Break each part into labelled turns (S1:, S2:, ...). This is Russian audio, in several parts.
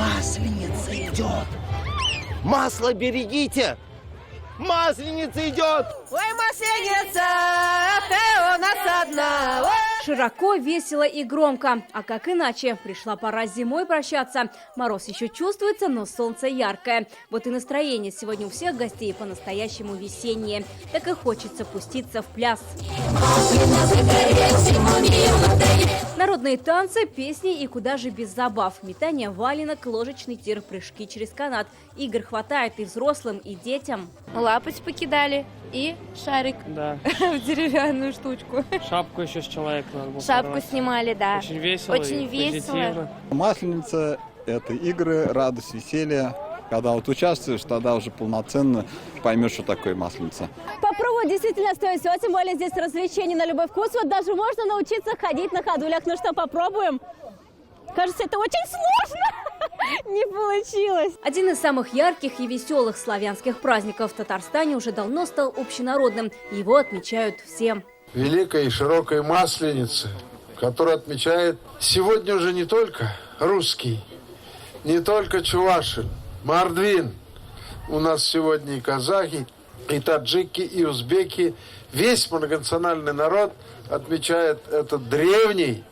S1: Масленица идет! Масло берегите! Масленица идет!
S2: Ой, масленица, ты у нас одна!
S3: Широко, весело и громко. А как иначе? Пришла пора с зимой прощаться. Мороз еще чувствуется, но солнце яркое. Вот и настроение сегодня у всех гостей по-настоящему весеннее. Так и хочется пуститься в пляс. Народные танцы, песни и куда же без забав. Метание валенок, ложечный тир, прыжки через канат. Игр хватает и взрослым, и детям.
S4: Лапать покидали и шарик в деревянную штучку.
S5: Шапку еще с человека надо было
S4: Шапку
S5: порвать.
S4: снимали, да.
S5: Очень весело.
S4: Очень весело.
S6: Масленица – это игры, радость, веселье. Когда вот участвуешь, тогда уже полноценно поймешь, что такое масленица.
S7: Попробовать действительно стоит всего, тем более здесь развлечения на любой вкус. Вот даже можно научиться ходить на ходулях. Ну что, попробуем? Кажется, это очень сложно. Не получилось.
S3: Один из самых ярких и веселых славянских праздников в Татарстане уже давно стал общенародным. Его отмечают все.
S8: Великая и широкая Масленица, которую отмечает сегодня уже не только русский, не только чувашин, мордвин. У нас сегодня и казахи, и таджики, и узбеки. Весь многонациональный народ отмечает этот древний,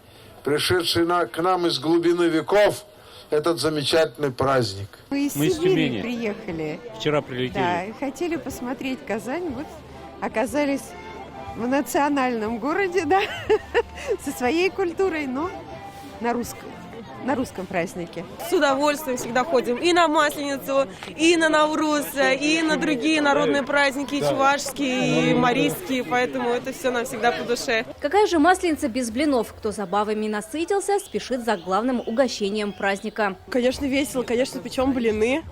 S8: пришедший к нам из глубины веков, этот замечательный праздник.
S9: Мы из Сибири приехали.
S5: Вчера прилетели.
S9: Да, и хотели посмотреть Казань. Вот оказались в национальном городе, да, со своей культурой, но на русском празднике.
S2: С удовольствием всегда ходим и на Масленицу, и на Навруз, и на другие народные праздники, и чувашские, и марийские, поэтому это все нам всегда по душе.
S3: Какая же масленица без блинов? Кто забавами насытился, спешит за главным угощением праздника.
S2: Конечно, весело, конечно, печем блины.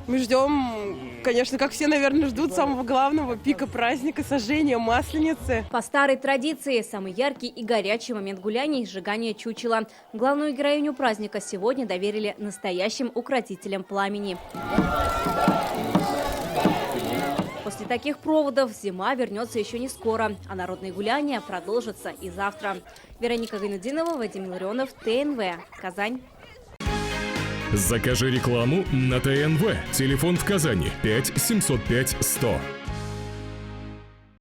S2: Мы ждем, конечно, как все, наверное, ждут самого главного пика праздника – сожжения Масленицы.
S3: По старой традиции, самый яркий и горячий момент гуляний – сжигание чучела. Главную героиню праздника сегодня доверили настоящим укротителям пламени. После таких проводов зима вернется еще не скоро, а народные гуляния продолжатся и завтра. Вероника Гайнудинова, Вадим Ларионов, ТНВ, Казань.
S10: Закажи рекламу на ТНВ. Телефон в Казани 5 705 100.